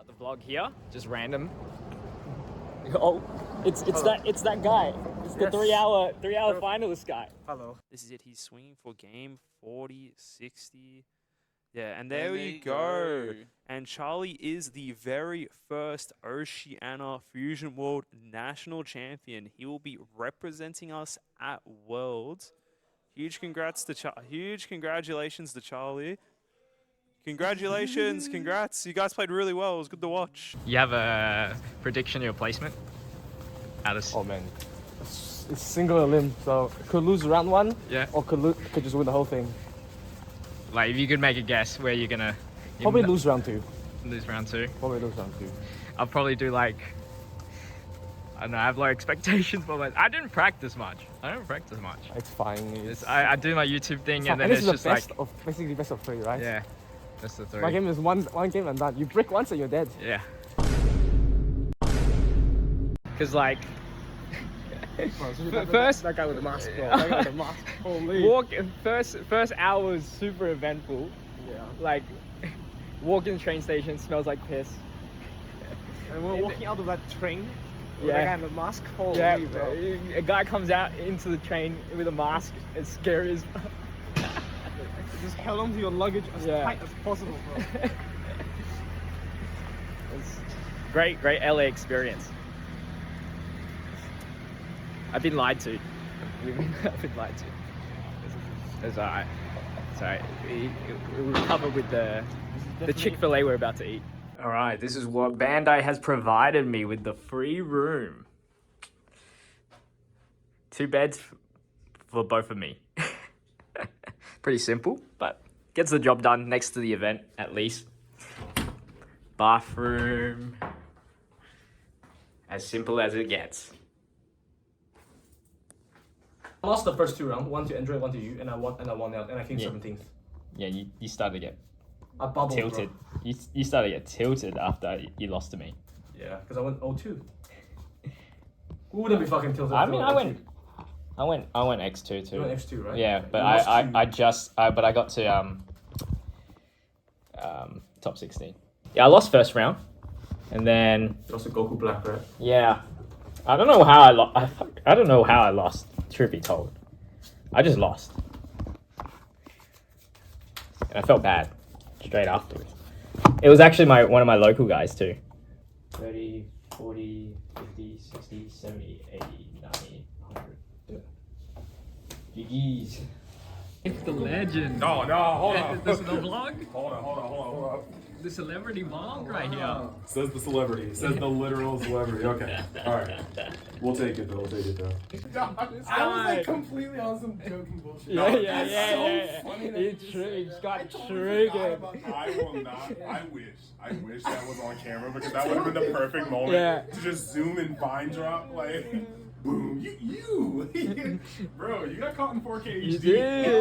start the vlog here, just random. Oh, it's that guy. It's the three hour finalist guy. Hello. This is it. He's swinging for game 40, 60. Yeah, and there we go. And Charlie is the very first Oceania Fusion World National Champion. He will be representing us at Worlds. Huge congratulations to Charlie. Congratulations, congrats. You guys played really well. It was good to watch. You have a prediction of your placement? Oh man, it's single limb, so could lose round one. Yeah. Or could just win the whole thing. Like, if you could make a guess where you're gonna... Probably lose round two. Lose round two? Probably lose round two. I'll probably do like... I don't know, I have low expectations, but I didn't practice much. It's fine. I do my YouTube thing and then this it's is just the best like... basically best of three, right? Yeah, that's the three. My game is one game and done. You break once and you're dead. Yeah. Cause like... First, that guy with the mask, bro. That guy with the mask. Holy. First hour was super eventful. Yeah. Like, walk in the train station, smells like piss. And we're walking out of that train. Yeah. That guy in the mask. Holy, Yeah, bro. a guy comes out into the train with a mask. It's scary as... Just held onto your luggage as tight as possible, bro. It's great LA experience. I've been lied to. I've been lied to. It's alright. It's alright. We'll recover with the Chick-fil-A we're about to eat. Alright, this is what Bandai has provided me with, the free room. 2 beds for both of me. Pretty simple, but gets the job done next to the event, at least. Bathroom. As simple as it gets. I lost the first 2 rounds, one to Andre, one to you, and I won out, and I came 17th. Yeah, you started to get I bubbled, tilted. Bro. You started to get tilted after you lost to me. Yeah, because I went 0-2. Who wouldn't be fucking tilted? I mean, I went X2 too. You went X2, right? Yeah, but I got to top 16. Yeah, I lost first round, and then You lost to Goku Black, right? yeah, I don't know how I lost. I don't know how I lost. Truth be told, I just lost, and I felt bad straight afterwards. It was actually one of my local guys too. 30, 40, 50, 60, 70, 80, 90, 100. Yeah. GG's. It's the legend. No, hold on. This is the vlog? Hold on. The celebrity vlog right here. Says the celebrity. Says the literal celebrity. Okay. Alright. We'll take it though. I was like completely on some joking bullshit. Yeah. Funny that It's got I triggered. will not. I wish that was on camera because that would have been the perfect moment to just zoom and vine drop like boom. You bro, you got caught in 4K HD.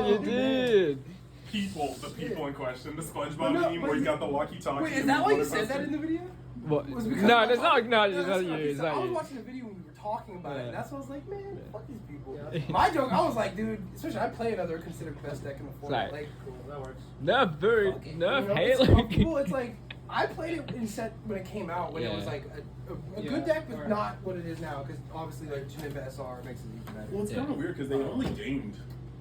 You did. The people in question, the SpongeBob meme where you got the walkie-talkie. Wait, is that why you said that in the video? What? Was because No, I it's thought- not you. I It's not was you. watching a video when we were talking about it, and that's what I was like, man, fuck these people. My joke, I was like, dude, especially I play another considered best deck in the format. Right. Like, cool, that works. Nerf Boo. Fuck it. Nerf It's people, Halo. it's like, I played it in set when it came out, when it was like a good deck, but not what it is now, because obviously, like, Geneva SR makes it even better. Well, it's kind of weird because they only gained.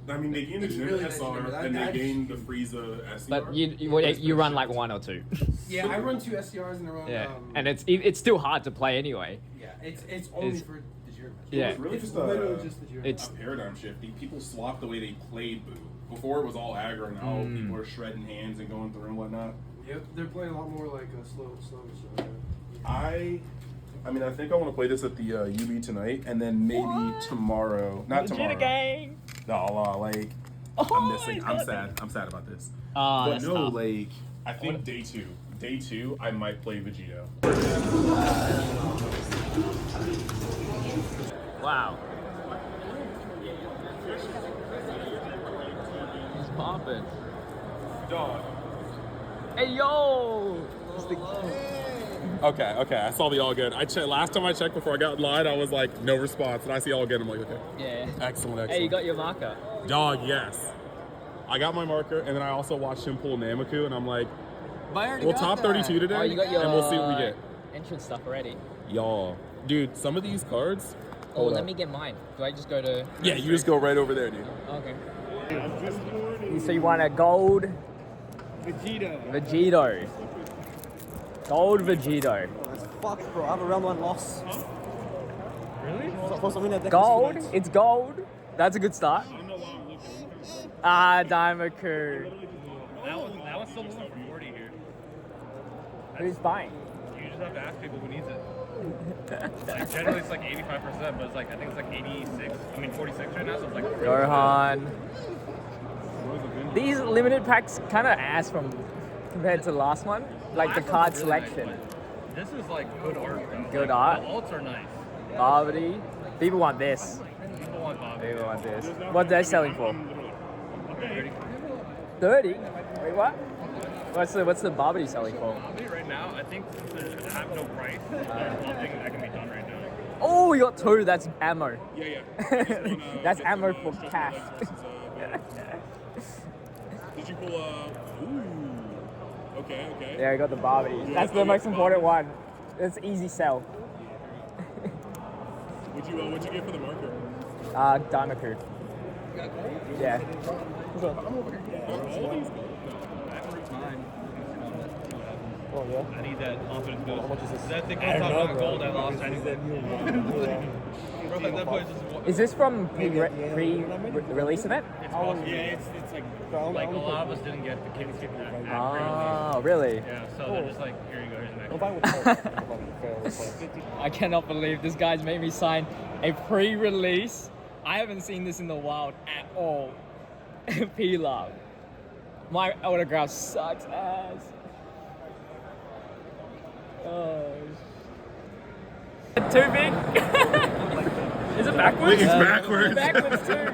I mean, they gained the Geneva really SR and they gained the Frieza SCR. But you run like 1 or 2. Yeah, I run 2 SCRs in a row. Yeah, and it's still hard to play anyway. Yeah, it's only for the Jira match. Yeah. It's really It's just literally just the Jira It's- a paradigm shift. People swapped the way they played Boo. Before it was all aggro, now people are shredding hands and going through and whatnot. Yep, they're playing a lot more like slow. I mean, I think I want to play this at the UB tonight, and then maybe tomorrow. Not tomorrow. Gang. No, like I'm missing. I'm sad. I'm sad about this. But That's no, tough. like I think day two, I might play Vegito. Wow. He's popping. Dog. Hey yo! Okay. I saw the all good. Last time I checked before I got in line, I was like, no response, and I see all good. I'm like, okay. Yeah. Excellent. Hey, you got your marker. Dog, yes. I got my marker, and then I also watched him pull Namiku, and I'm like, We'll top 32 today, Oh, you got your and we'll see what we get. entrance stuff already. Y'all, dude, some of these cards. Oh, let me get mine. Do I just go to... Yeah, you just go right over there, dude. Okay. So you want a gold... Vegito. Gold Vegito. Fuck, bro. I have a round 1 loss. Really? Supposed to win that deck Gold. with It's gold. That's a good start. Ah, Namiku. That one's still moving for 40 here. Who's buying? You just have to ask people who needs it. Like generally it's like 85%, but it's like I think it's like 86. I mean 46 right now, so it's like Gohan. These limited packs kind of ass from compared to the last one. Like the card selection. This is like good art though. Good like, art. The alts are nice. Barbity. People want this. People want Bobby. People want this. What they're selling for? 30. 30? Wait, what? What's the Barbity selling for? Bobby right now, I think since they have no price, there's nothing that can be done right now. Oh, we got 2. That's ammo. Yeah. That's ammo for cash. Did you pull ooh. Okay. Yeah, I got the Barbity. That's the most important one. It's easy sell. What'd you get for the marker? Daimaku. Yeah. Oh, yeah? I need that confidence boost. How much is this? That thing I goes don't up know, on bro. gold, I lost. I need that. Bro, that place is Is this from pre-release event? it's possible. Yeah, it's like a lot of us didn't get the kids get that. Oh, really? Yeah, so they're just like, here you go, here's the next Don't one. buy with I cannot believe this guy's made me sign a pre-release. I haven't seen this in the wild at all. P-Love. My autograph sucks ass. Oh. Too big? Is it backwards? It's backwards. Backwards too.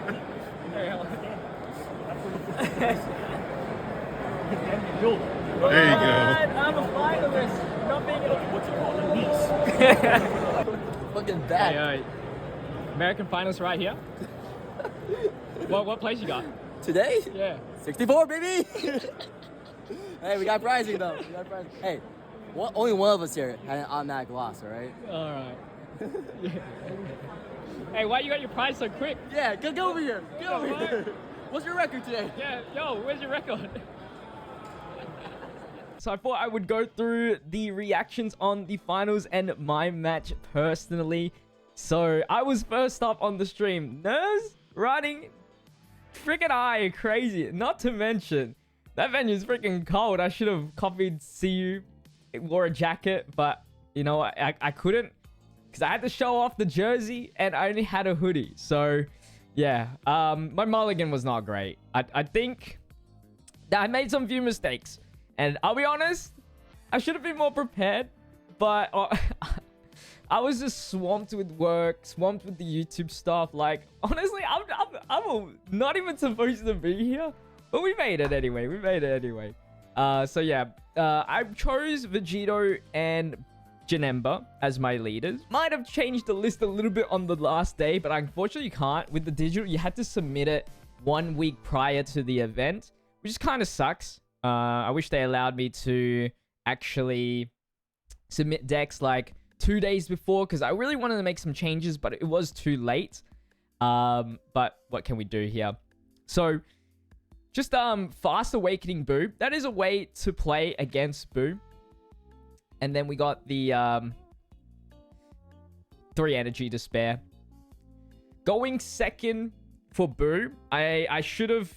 There you go. I'm a finalist. Not being Fucking bad. Hey, American finals right here. What place you got? Today? Yeah. 64, baby! Hey, we got pricing though. Hey, only one of us here had an automatic loss, alright? All right. Hey, why you got your prize so quick? Yeah, get over here. Get over here. What's your record today? Yeah, yo, where's your record? So I thought I would go through the reactions on the finals and my match personally. So I was first up on the stream. Nerves running freaking high, crazy. Not to mention, that venue's freaking cold. I should have copied CU, wore a jacket, but you know, I couldn't because I had to show off the jersey and I only had a hoodie. So yeah, my mulligan was not great. I think that I made some few mistakes. And I'll be honest, I should have been more prepared, but I was just swamped with work, swamped with the YouTube stuff. Like, honestly, I'm not even supposed to be here, but we made it anyway. So yeah, I chose Vegito and Janemba as my leaders. Might have changed the list a little bit on the last day, but unfortunately you can't. With the digital, you had to submit it 1 week prior to the event, which kind of sucks. I wish they allowed me to actually submit decks like 2 days before because I really wanted to make some changes, but it was too late. But what can we do here? So just Fast Awakening Buu. That is a way to play against Buu. And then we got the 3 energy to spare. Going second for Buu, I should have...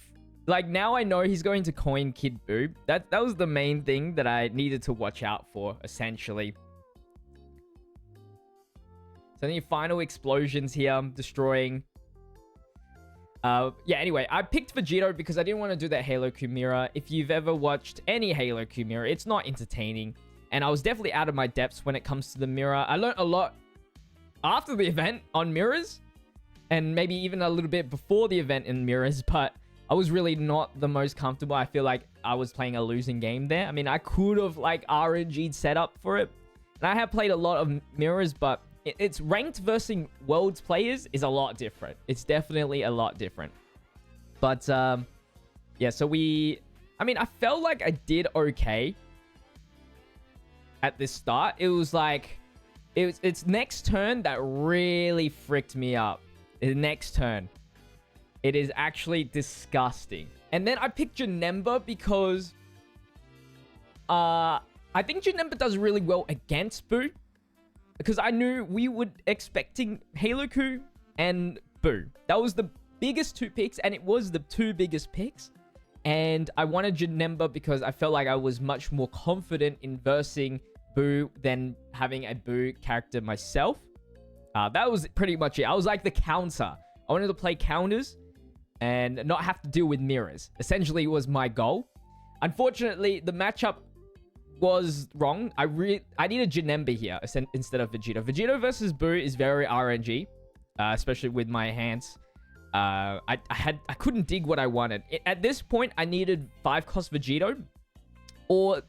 Like, now I know he's going to coin Kid Buu. That was the main thing that I needed to watch out for, essentially. So any final explosions here, destroying. Yeah, anyway, I picked Vegito because I didn't want to do that Halo Chimera. If you've ever watched any Halo Chimera, it's not entertaining. And I was definitely out of my depths when it comes to the mirror. I learned a lot after the event on mirrors. And maybe even a little bit before the event in mirrors, but... I was really not the most comfortable. I feel like I was playing a losing game there. I mean, I could have like RNG'd set up for it. And I have played a lot of mirrors, but it's ranked versus worlds players is a lot different. It's definitely a lot different. But yeah, so I mean, I felt like I did okay. at this start. It was like, it's next turn that really fricked me up. The next turn. It is actually disgusting. And then I picked Janemba because I think Janemba does really well against Buu. Because I knew we were expecting Haloku and Buu. That was the biggest 2 picks, and it was the 2 biggest picks. And I wanted Janemba because I felt like I was much more confident in versing Buu than having a Buu character myself. That was pretty much it. I was like the counter. I wanted to play counters and not have to deal with mirrors. Essentially, was my goal. Unfortunately, the matchup was wrong. I needed Janemba here instead of Vegito. Vegito versus Buu is very RNG, especially with my hands. I couldn't dig what I wanted. At this point, I needed 5-cost Vegito or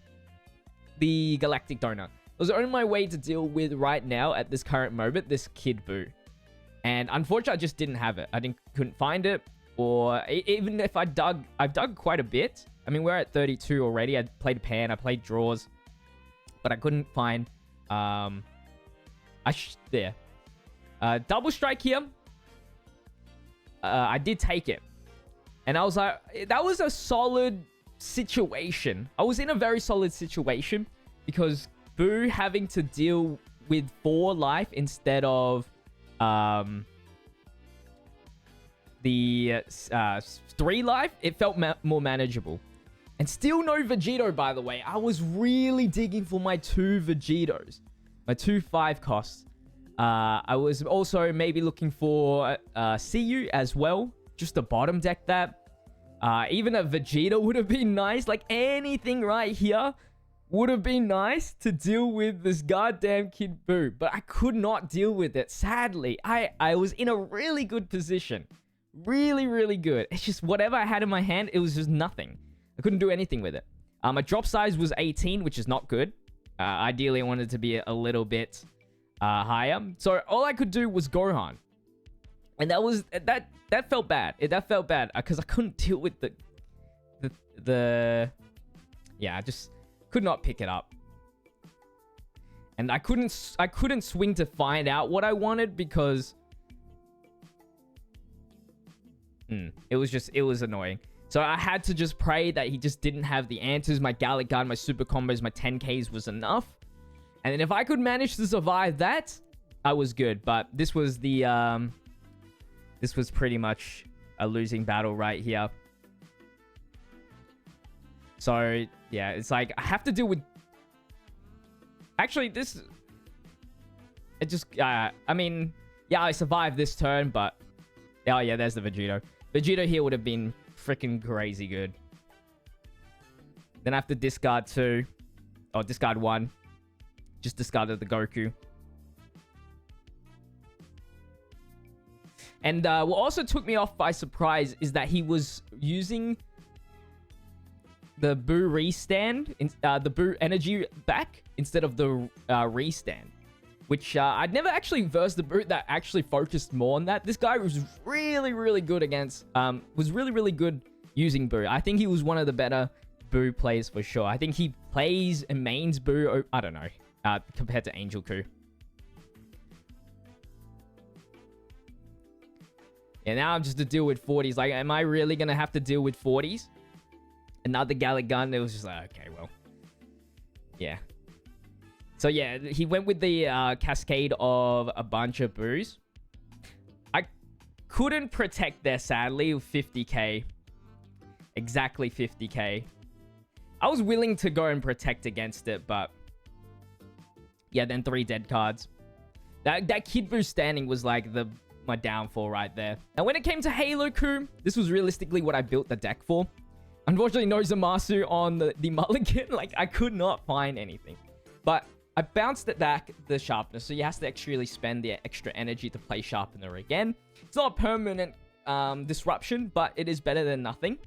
the Galactic Donut. It was the only way to deal with right now at this current moment, this Kid Buu. And unfortunately, I just didn't have it. Couldn't find it. Or even if I've dug quite a bit. I mean, we're at 32 already. I played pan, I played draws, but I couldn't find. There. Double strike here. I did take it, and I was like, that was a solid situation. I was in a very solid situation because Buu having to deal with 4 life instead of the 3 life, it felt more manageable. And still no Vegito, by the way. I was really digging for my 2 Vegitos. My 2 5-costs. I was also maybe looking for CU as well. Just to bottom deck that. Even a Vegeta would have been nice. Like anything right here would have been nice to deal with this goddamn Kid Buu. But I could not deal with it. Sadly, I was in a really good position. Really, really good. It's just whatever I had in my hand, it was just nothing. I couldn't do anything with it. My drop size was 18, which is not good. Ideally, I wanted it to be a little bit higher. So all I could do was Gohan. And that felt bad. That felt bad because I couldn't deal with the yeah, I just could not pick it up. And I couldn't swing to find out what I wanted because it was annoying. So I had to just pray that he just didn't have the answers. My Gallic Gun, my super combos, my 10Ks was enough. And then if I could manage to survive that, I was good. But this was the this was pretty much a losing battle right here. So yeah, it's like I have to deal with. Actually, I mean, yeah, I survived this turn, but oh yeah, there's the Vegito. Vegito here would have been freaking crazy good. Then I have to discard 2. Or discard 1. Just discarded the Goku. And what also took me off by surprise is that he was using the Buu restand, the Buu energy back, instead of the restand. Which I'd never actually versed the Buu that actually focused more on that. This guy was really, really good against... was really, really good using Buu. I think he was one of the better Buu players for sure. I think he plays and mains Buu... I don't know. Compared to Angel Ku. Yeah, now I'm just to deal with 40s. Like, am I really going to have to deal with 40s? Another Gallic Gun. It was just like, okay, well. Yeah. So yeah, he went with the cascade of a bunch of Buus. I couldn't protect there, sadly, with 50k. Exactly 50k. I was willing to go and protect against it, but... yeah, then 3 dead cards. That Kid Buu standing was like my downfall right there. Now, when it came to Haloku, this was realistically what I built the deck for. Unfortunately, no Zamasu on the mulligan. Like, I could not find anything. But I bounced it back, the sharpness, so you have to actually spend the extra energy to play sharpener again. It's not a permanent disruption, but it is better than nothing.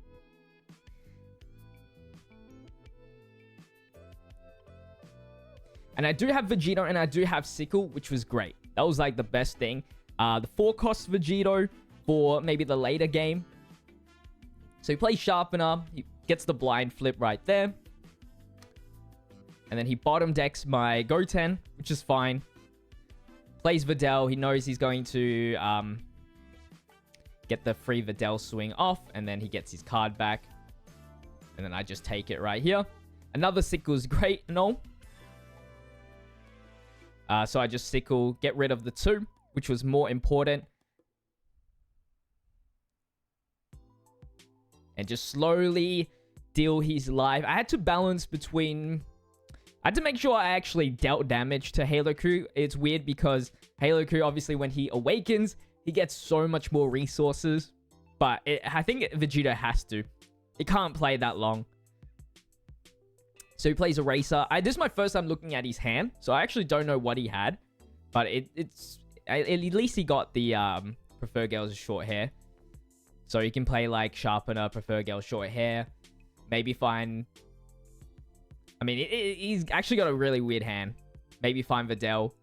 And I do have Vegito and I do have Sickle, which was great. That was like the best thing. The 4-cost Vegito for maybe the later game. So he plays Sharpener. He gets the blind flip right there. And then he bottom decks my Goten, which is fine. Plays Videl. He knows he's going to get the free Videl swing off. And then he gets his card back. And then I just take it right here. Another sickle is great and all. So I just sickle, get rid of the 2, which was more important. And just slowly deal his life. I had to balance between... I had to make sure I actually dealt damage to Halo Crew. It's weird because Halo Crew, obviously, when he awakens, he gets so much more resources. But I think Vegeta has to. He can't play that long. So he plays Eraser. This is my first time looking at his hand. So I actually don't know what he had. But at least he got the Prefer Girls Short Hair. So he can play like Sharpener, Prefer Girls Short Hair. Maybe find... I mean, he's actually got a really weird hand. Maybe find Videl.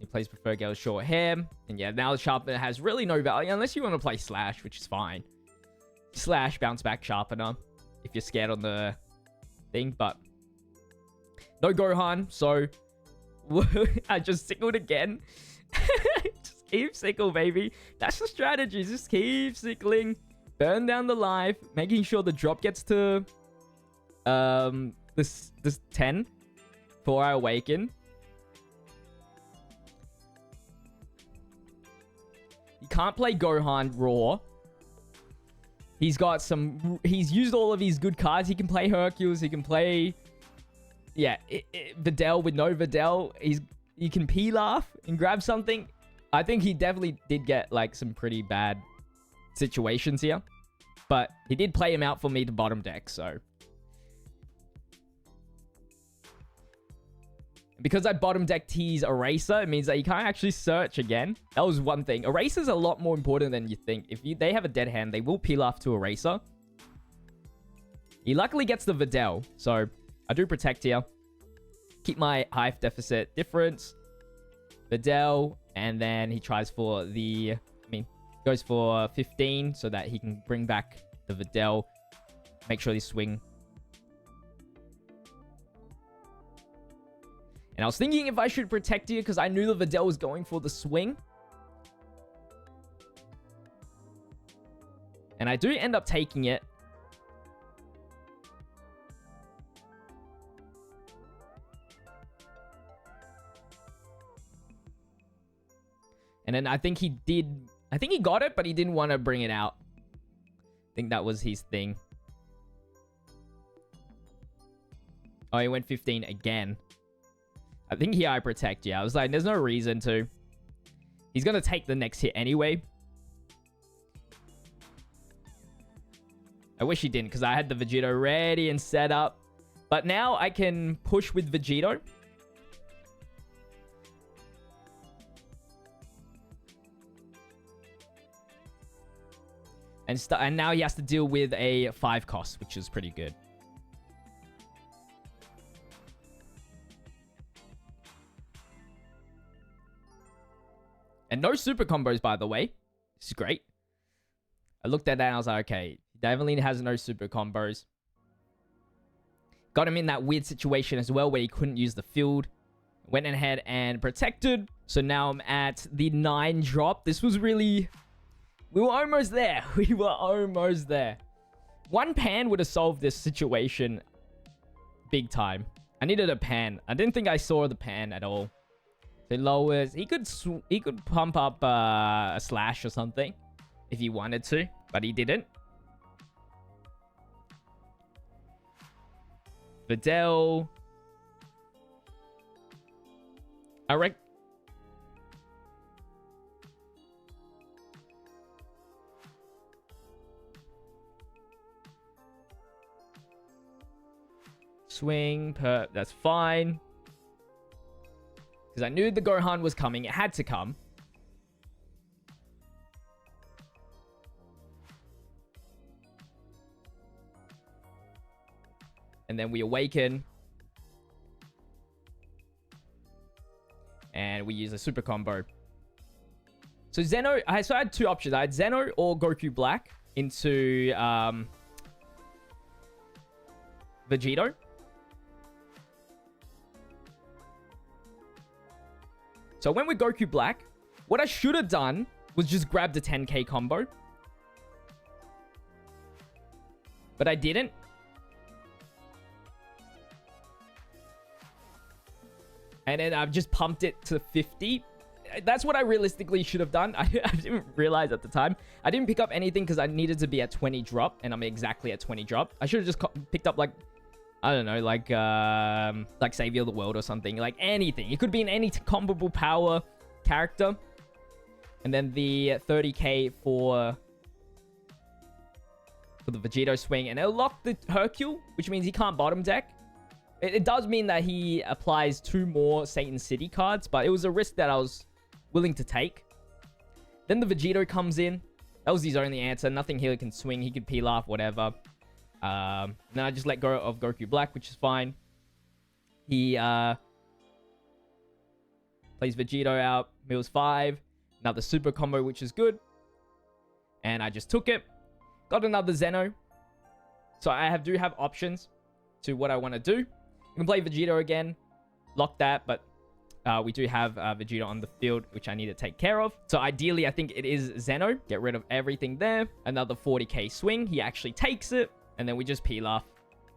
He plays Prefer Girls Short Hair. And yeah, now the Sharpener has really no value. Unless you want to play Slash, which is fine. Slash, bounce back Sharpener. If you're scared on the thing. But no Gohan. So I just sickled again. Just keep sickle, baby. That's the strategy. Just keep sickling. Burn down the life, making sure the drop gets to this 10 before I awaken. You can't play Gohan raw. He's got some... He's used all of his good cards. He can play Hercules. He can play... Yeah, Videl with no Videl. He can Pilaf and grab something. I think he definitely did get like some pretty bad situations here, but he did play him out for me to bottom deck. So because I bottom decked his Eraser, it means that you can't actually search again. That was one thing. Eraser's a lot more important than you think. If they have a dead hand, they will peel off to Eraser. He luckily gets the Videl, so I do protect here. Keep my Hive Deficit difference. Videl, and then he tries for the... goes for 15 so that he can bring back the Videl. Make sure they swing. And I was thinking if I should protect here because I knew the Videl was going for the swing. And I do end up taking it. And then I think he did... I think he got it, but he didn't want to bring it out. I think that was his thing. Oh, he went 15 again. I think here I protect. Yeah, I was like, there's no reason to. He's going to take the next hit anyway. I wish he didn't, because I had the Vegito ready and set up. But now I can push with Vegito. And now he has to deal with a 5 cost, which is pretty good. And no super combos, by the way. This is great. I looked at that and I was like, okay, he definitely has no super combos. Got him in that weird situation as well where he couldn't use the field. Went ahead and protected. So now I'm at the 9 drop. This was really... We were almost there. We were almost there. One pan would have solved this situation big time. I needed a pan. I didn't think I saw the pan at all. So lowers. He could pump up a slash or something if he wanted to, but he didn't. Videl. I reckon. Swing, that's fine. Because I knew the Gohan was coming. It had to come. And then we awaken. And we use a super combo. So Zeno, so I had 2 options. I had Zeno or Goku Black into Vegito. So I went with Goku Black. What I should have done was just grab the 10k combo. But I didn't. And then I've just pumped it to 50. That's what I realistically should have done. I didn't realize at the time. I didn't pick up anything because I needed to be at 20 drop. And I'm exactly at 20 drop. I should have just picked up like, I don't know, like Savior of the World or something. Like anything. It could be in any comparable power character. And then the 30k for the Vegito swing. And it'll lock the Hercule, which means he can't bottom deck. It does mean that he applies 2 more Satan City cards, but it was a risk that I was willing to take. Then the Vegito comes in. That was his only answer. Nothing here can swing. He could peel off, whatever. Then I just let go of Goku Black, which is fine. He plays Vegito out. Mills 5. Another super combo, which is good. And I just took it. Got another Zeno. So I do have options to what I want to do. I can play Vegito again. Lock that, but we do have Vegito on the field, which I need to take care of. So ideally, I think it is Zeno. Get rid of everything there. Another 40k swing. He actually takes it. And then we just peel off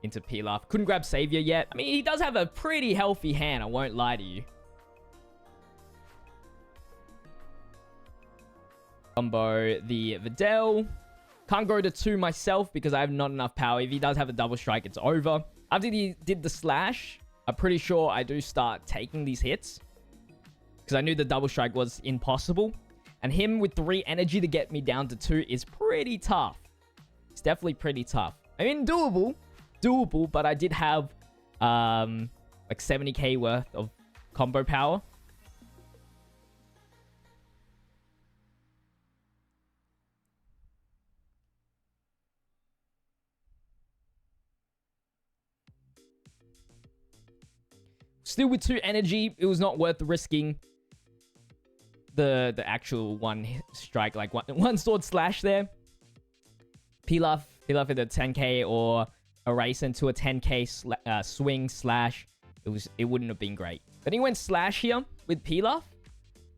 into peel off. Couldn't grab Savior yet. I mean, he does have a pretty healthy hand. I won't lie to you. Combo the Videl. Can't go to 2 myself because I have not enough power. If he does have a double strike, it's over. After he did the slash, I'm pretty sure I do start taking these hits. Because I knew the double strike was impossible. And him with 3 energy to get me down to 2 is pretty tough. It's definitely pretty tough. I mean, doable. Doable, but I did have like 70k worth of combo power. Still with 2 energy, it was not worth risking the actual 1 strike, like one sword slash there. Pilaf with a 10k or erase into a 10k swing slash. It wouldn't have been great. Then he went slash here with Pilaf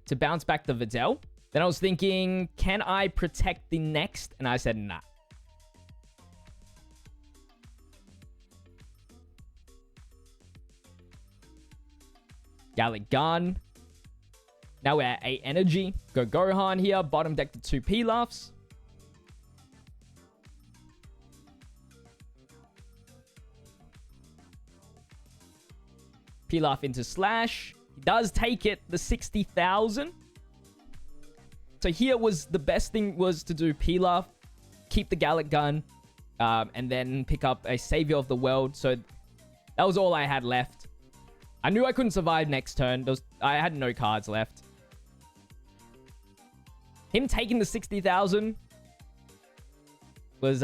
to bounce back the Videl. Then I was thinking, can I protect the next? And I said, nah. Gallic Gun. Now we're at 8 energy. Go Gohan here. Bottom deck to 2 Pilafs. Pilaf into slash. He does take it, the 60,000. So here was the best thing was to do Pilaf, keep the Gallic Gun, and then pick up a Savior of the World. So that was all I had left. I knew I couldn't survive next turn. I had no cards left. Him taking the 60,000 was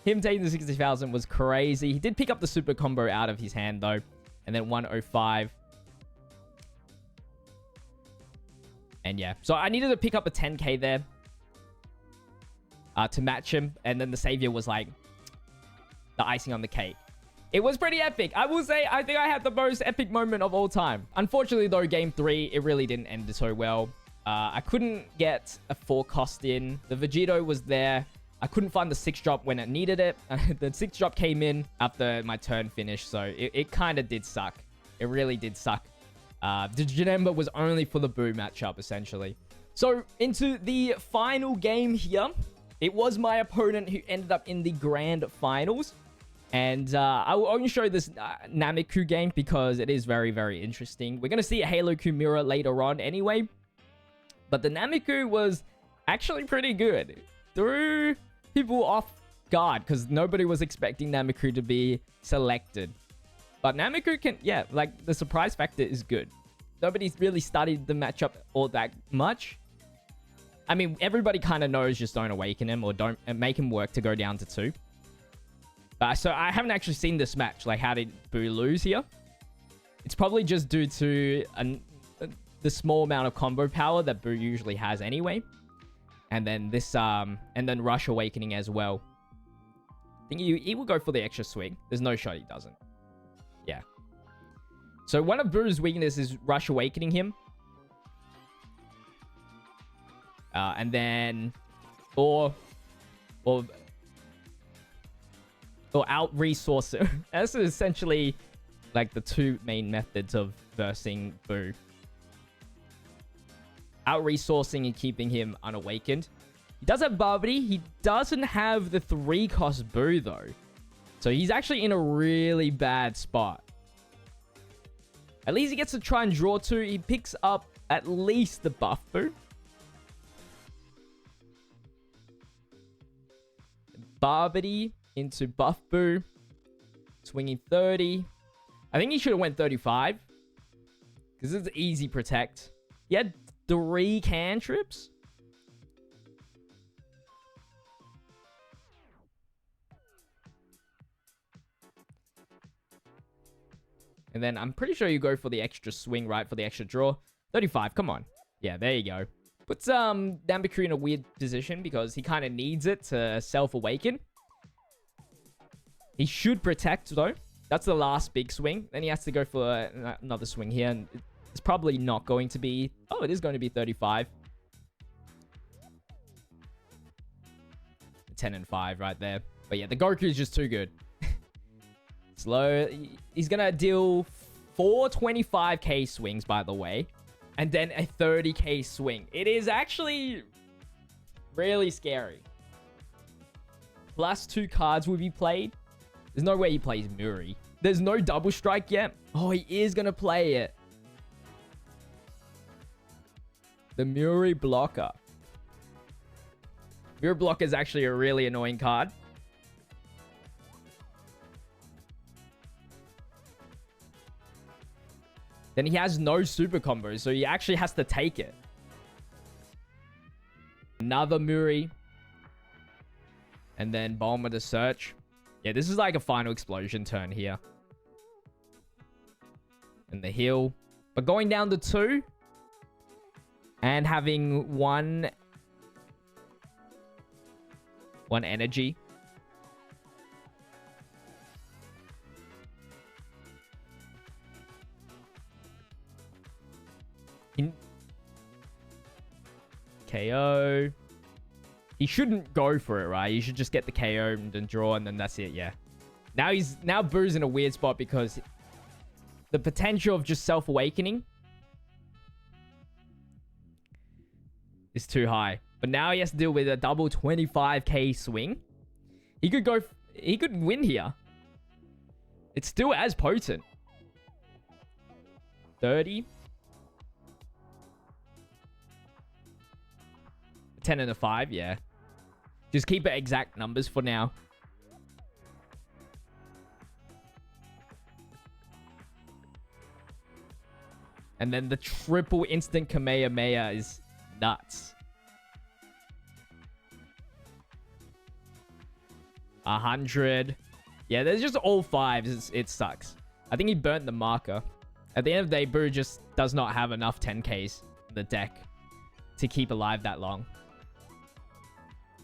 him taking the 60,000 was crazy. He did pick up the super combo out of his hand though, and then 105. And yeah, so I needed to pick up a 10k there to match him, and then the Savior was like the icing on the cake. It was pretty epic. I will say, I think I had the most epic moment of all time. Unfortunately, though, game 3, it really didn't end so well. I couldn't get a 4 cost in. The Vegito was there. I couldn't find the 6 drop when it needed it. The 6 drop came in after my turn finished, so it kind of did suck. It really did suck. The Janemba was only for the Buu matchup, essentially. So, into the final game here. It was my opponent who ended up in the grand finals. And I will only show this Namiku game because it is very, very interesting. We're going to see a Halo Q mirror later on anyway. But the Namiku was actually pretty good. Threw people off guard because nobody was expecting Namiku to be selected. But Namiku can, yeah, like the surprise factor is good. Nobody's really studied the matchup all that much. I mean, everybody kind of knows just don't awaken him or don't make him work to go down to 2. So I haven't actually seen this match. Like, how did Buu lose here? It's probably just due to the small amount of combo power that Buu usually has anyway. And then this, and then Rush Awakening as well. think he will go for the extra swing. There's no shot he doesn't. Yeah. So one of Buu's weaknesses is Rush Awakening him. And then... Or out-resource it. That's essentially like the two main methods of versing Buu. Out-resourcing and keeping him unawakened. He does have Barbary. He doesn't have the 3-cost Buu, though. So he's actually in a really bad spot. At least he gets to try and draw 2. He picks up at least the buff Buu. Barbary into buff Buu. Swinging 30. I think he should have went 35. Because it's easy protect. He had 3 cantrips. And then I'm pretty sure you go for the extra swing, right? For the extra draw. 35, come on. Yeah, there you go. Puts Namiku in a weird position because he kind of needs it to self-awaken. He should protect, though. That's the last big swing. Then he has to go for another swing here. And it's probably not going to be... Oh, it is going to be 35. 10 and 5 right there. But yeah, the Goku is just too good. Slow. He's going to deal 4 25k swings, by the way. And then a 30k swing. It is actually really scary. Plus 2 cards will be played. There's no way he plays Muri. There's no double strike yet. Oh, he is going to play it. The Muri blocker. Muri blocker is actually a really annoying card. Then he has no super combos, so he actually has to take it. Another Muri. And then Bulma to search. Yeah, this is like a final explosion turn here. And the heal. But going down to 2. And having one energy. KO. He shouldn't go for it, right? He should just get the KO and then draw, and then that's it, yeah. Now Buu's in a weird spot because the potential of just self-awakening is too high. But now he has to deal with a double 25k swing. He could win here. It's still as potent. 30. 10 and a 5, yeah. Just keep it exact numbers for now. And then the triple instant Kamehameha is nuts. 100. Yeah, there's just all 5s. It sucks. I think he burnt the marker. At the end of the day, Buu just does not have enough 10Ks in the deck to keep alive that long.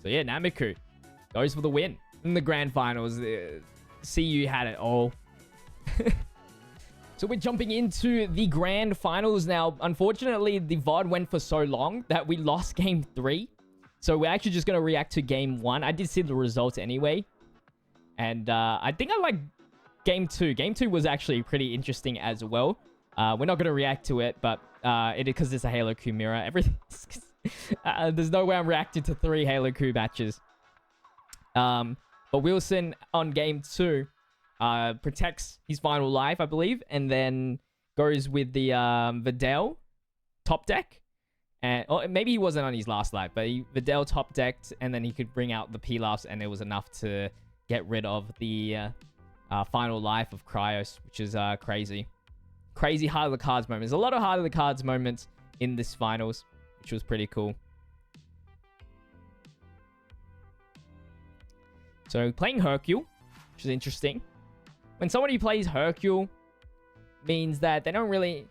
So yeah, Namiku goes for the win in the grand finals. CU had it all. So we're jumping into the grand finals now. Unfortunately, the VOD went for so long that we lost game 3. So we're actually just going to react to game 1. I did see the results anyway. And I think I like game 2. Game 2 was actually pretty interesting as well. We're not going to react to it, but because it's a Halo Q mirror. Everything. There's no way I'm reacting to 3 Halo Q matches. But Wilson on game 2 protects his final life, I believe, and then goes with the Videl top deck. And or maybe he wasn't on his last life, but Videl top decked, and then he could bring out the Pilafs, and it was enough to get rid of the final life of Cryos, which is crazy. Crazy heart of the cards moments. A lot of heart of the cards moments in this finals, which was pretty cool. So playing Hercule, which is interesting. When somebody plays Hercule, means that they don't really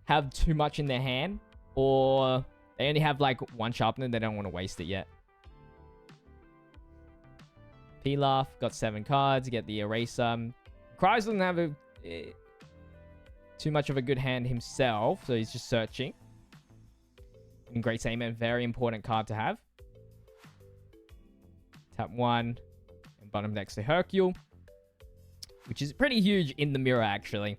have too much in their hand, or they only have like 1 sharpener, they don't want to waste it yet. Pilaf got 7 cards. Get the Eraser. Cryos doesn't have too much of a good hand himself, so he's just searching. And Great Saiyaman, very important card to have. Tap 1 and bottom decks to Hercule, which is pretty huge in the mirror, actually.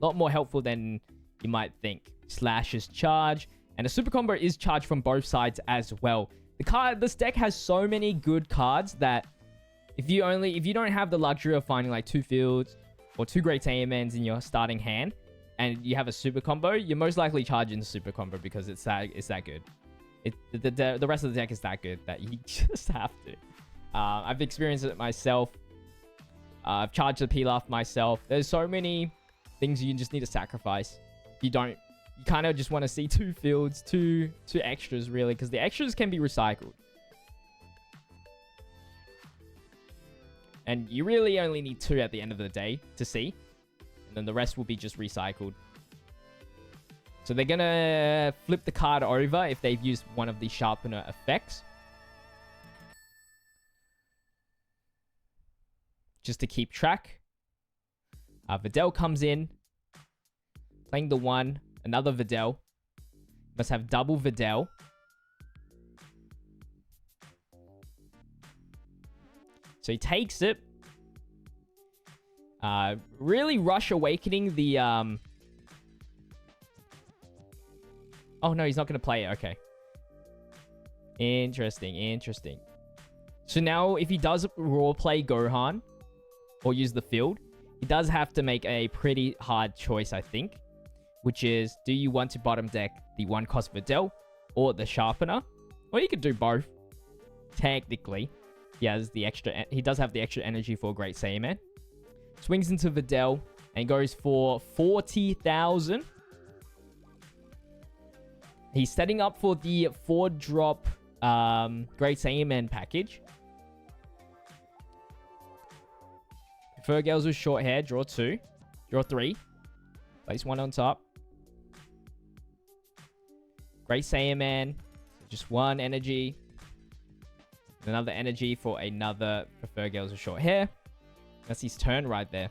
A lot more helpful than you might think. Slash's charge, and a super combo is charged from both sides as well. This deck has so many good cards that if you don't have the luxury of finding like 2 fields or 2 Great Saiyamans in your starting hand, and you have a super combo, you're most likely charging the super combo because it's that good. The rest of the deck is that good that you just have to. I've experienced it myself. I've charged the Pilaf myself. There's so many things you just need to sacrifice. You kind of just want to see 2 fields, two extras really, because the extras can be recycled. And you really only need 2 at the end of the day to see. And then the rest will be just recycled. So they're going to flip the card over if they've used one of the sharpener effects. Just to keep track. Videl comes in. Playing the 1. Another Videl. Must have double Videl. So he takes it. Really rush awakening the... Oh no, he's not going to play it. Okay. Interesting. So now if he does raw play Gohan or use the field, he does have to make a pretty hard choice, I think. Which is, do you want to bottom deck the 1-cost Videl or the Sharpener? Or you could do both. Technically. He does have the extra energy for Great Saiyaman. Swings into Videl and goes for 40,000. He's setting up for the 4-drop Great Saiyaman package. Fur Girls with short hair, draw 2. Draw 3. Place 1 on top. Great Saiyaman, just 1 energy. Another energy for another Prefer Girls with short hair. That's his turn right there.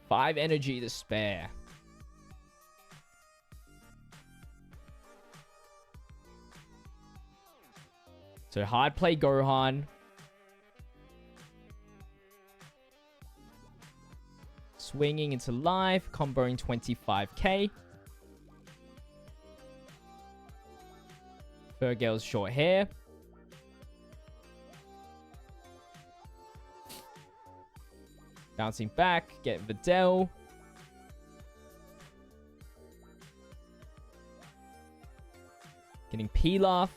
Five energy to spare. So hard play Gohan. Swinging into life, comboing 25k. Fur Girl's short hair. Bouncing back, get Videl. Getting Pilaf.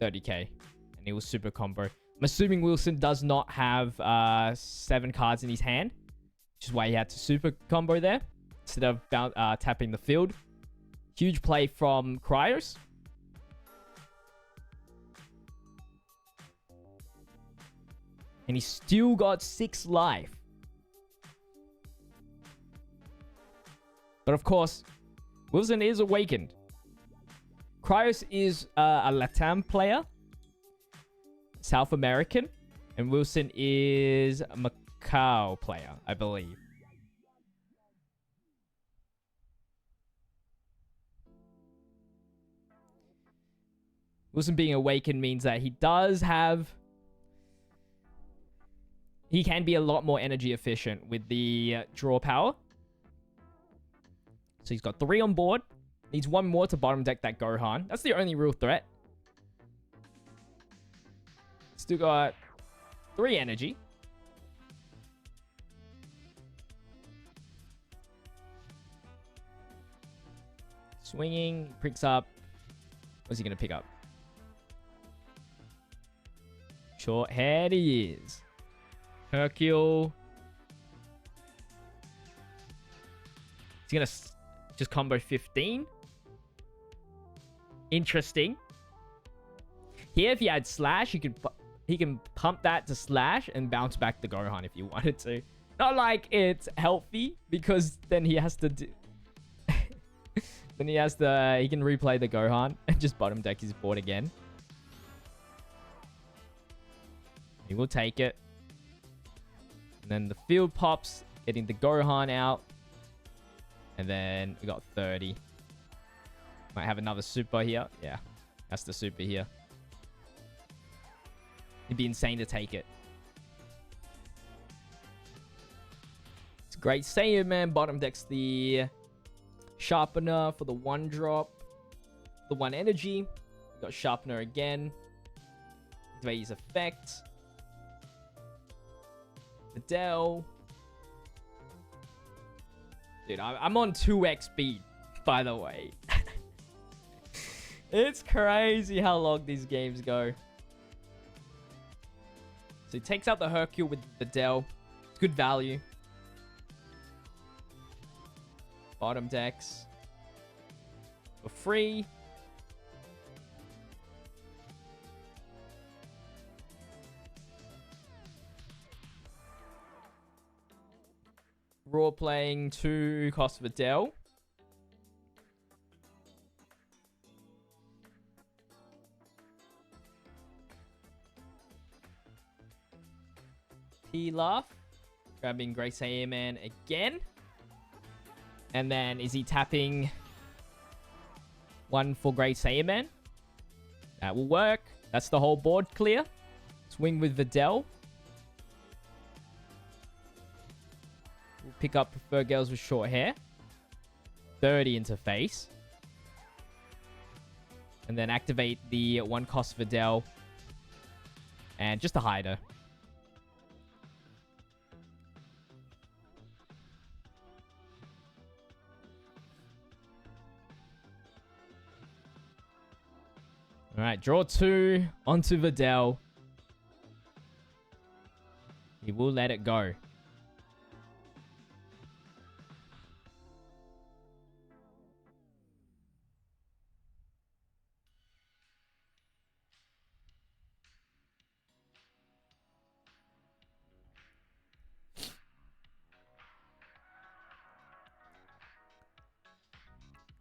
$30k. And it was super combo. I'm assuming Wilson does not have 7 cards in his hand, which is why he had to super combo there instead of tapping the field. Huge play from Cryos. And he's still got 6 life. But of course, Wilson is awakened. Cryos is a Latam player. South American. And Wilson is a Macau player, I believe. Wilson being awakened means that he does have... He can be a lot more energy efficient with the draw power. So he's got 3 on board. Needs 1 more to bottom deck that Gohan. That's the only real threat. Still got 3 energy. Swinging. Picks up. What's he going to pick up? Short head he is. Hercule. He's going to just combo 15. Interesting. Here, if you had Slash, he can pump that to Slash and bounce back the Gohan if you wanted to. Not like it's healthy, because then he has to do... then he has to... he can replay the Gohan and just bottom deck his board again. He will take it. And then the field pops, getting the Gohan out. And then we got 30. Might have another super here. Yeah, that's the super here. It'd be insane to take it. It's great Saiyan Man. Bottom decks the Sharpener for the 1-drop. The 1 energy. We got Sharpener again. Activate his effect. Videl. Dude, I'm on 2x speed, by the way. It's crazy how long these games go. So he takes out the Hercule with Videl. It's good value. Bottom decks. For free. Raw playing 2 cost Videl. Pilaf. Grabbing Great Saiyan Man again. And then is he tapping 1 for Great Saiyan Man? That will work. That's the whole board clear. Swing with Videl. We'll pick up Prefer Girls with Short Hair. 30 into face. And then activate the 1 cost Videl. And just a hider. Alright, draw 2 onto Videl. He will let it go.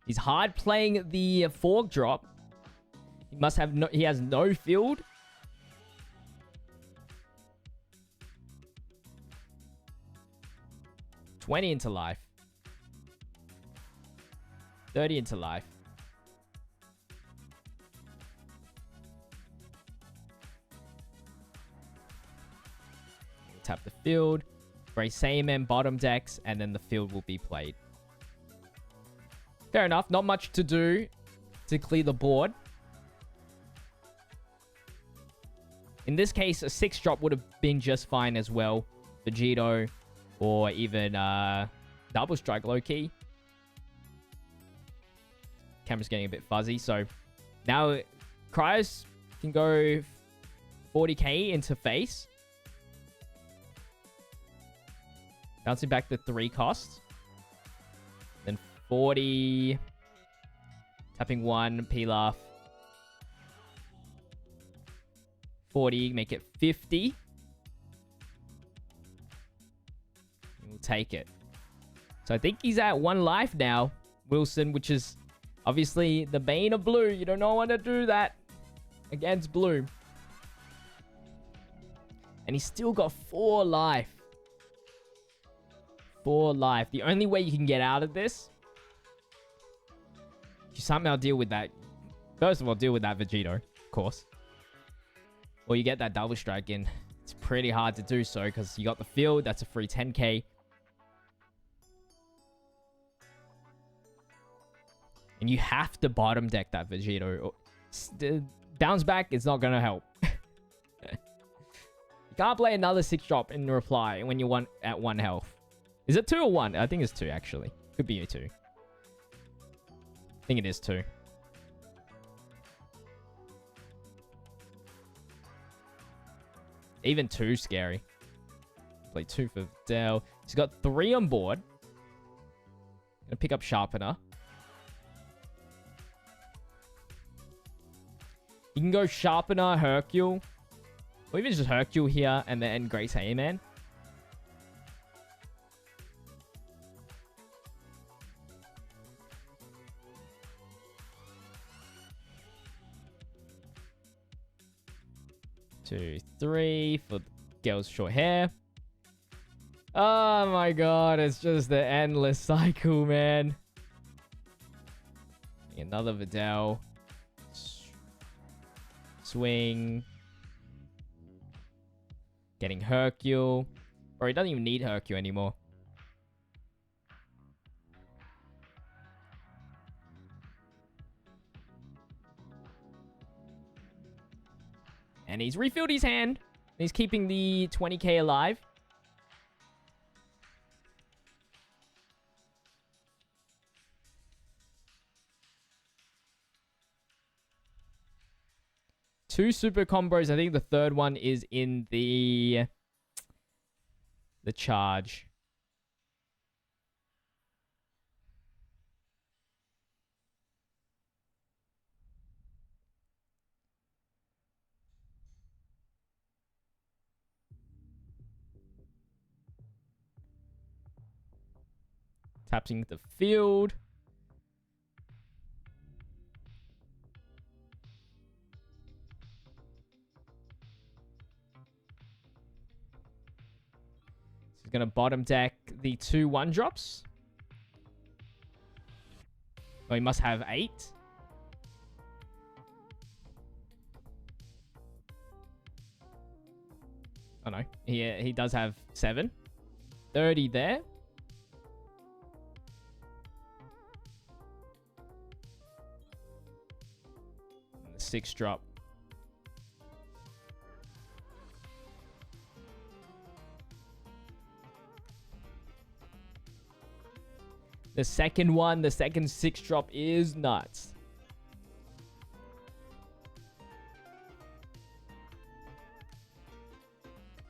He's hard playing the fork drop. He must have no... he has no field. $20 into life. 30 into life. Tap the field. Great Saiyan Man bottom decks. And then the field will be played. Fair enough. Not much to do to clear the board. In this case, a 6-drop would have been just fine as well. Vegito or even Double Strike low-key. Camera's getting a bit fuzzy. So now Cryos can go 40k into face. Bouncing back the 3 cost. Then 40. Tapping 1, Pilaf. 40, make it 50. We'll take it. So I think he's at 1 life now, Wilson, which is obviously the bane of blue. You don't want to do that against blue. And he's still got 4 life. 4 life. The only way you can get out of this, you somehow deal with that. First of all, deal with that Vegito, of course. Or you get that Double Strike in. It's pretty hard to do so because you got the field. That's a free 10k. And you have to bottom deck that Vegito. The bounce back is not going to help. You can't play another 6-drop in reply when you're at 1 health. Is it 2 or 1? I think it's 2 actually. Could be 2. I think it is 2. Even 2 scary. Play 2 for Dell. He's got 3 on board. Gonna pick up Sharpener. You can go Sharpener, Hercule. Or even just Hercule here and then Great Saiyan Man. 2, 3 for girls' short hair. Oh my god, it's just the endless cycle, man. Another Vidal. Swing. Getting Hercule. Or he doesn't even need Hercule anymore. And he's refilled his hand. He's keeping the 20k alive. Two super combos. I think the third one is in the charge. Tapping the field. He's going to bottom deck the 2 1-drops. Oh, he must have 8. Oh, no. He does have 7. 30 there. And the 6 drop. The second one, the second 6 drop is nuts.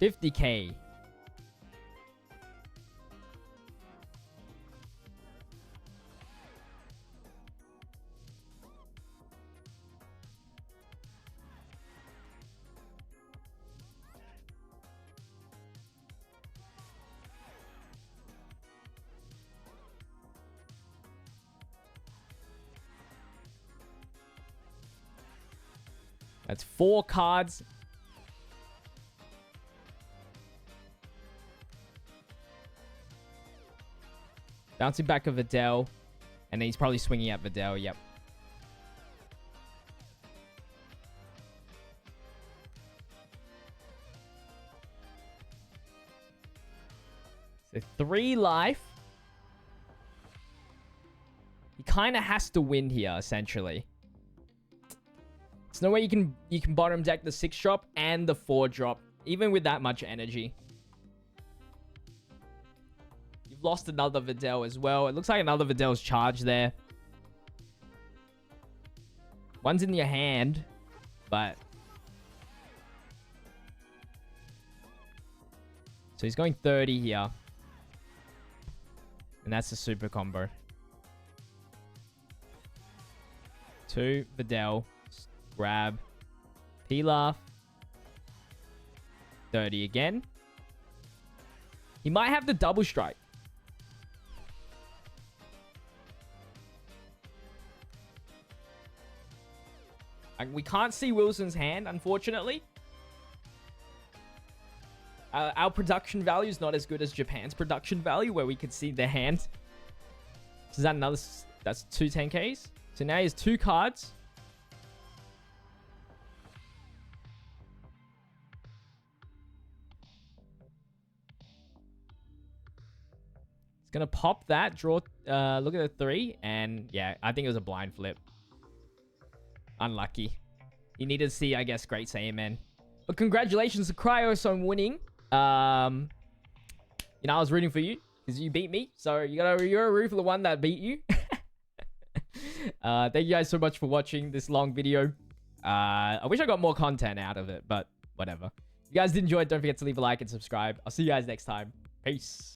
$50K. That's 4 cards. Bouncing back of Vidal. And then he's probably swinging at Vidal. Yep. So 3 life. He kind of has to win here, essentially. There's no way you can bottom deck the 6 drop and the 4 drop, even with that much energy. You've lost another Vidal as well. It looks like another Vidal's charged there. One's in your hand, but... So he's going 30 here. And that's a super combo. 2 Vidal. Grab. Pilaf. 30 again. He might have the double strike. And we can't see Wilson's hand, unfortunately. Our production value is not as good as Japan's production value, where we could see their hand. So is that another... That's 2 10Ks. So now he has 2 cards. Gonna pop that, draw, look at the 3, and yeah, I think it was a blind flip. Unlucky. He needed to see, I guess, Great Saiyaman. But congratulations to Cryos on winning. You know, I was rooting for you, because you beat me, so you're a root for the one that beat you. Thank you guys so much for watching this long video. I wish I got more content out of it, but whatever. If you guys did enjoy it, don't forget to leave a like and subscribe. I'll see you guys next time. Peace.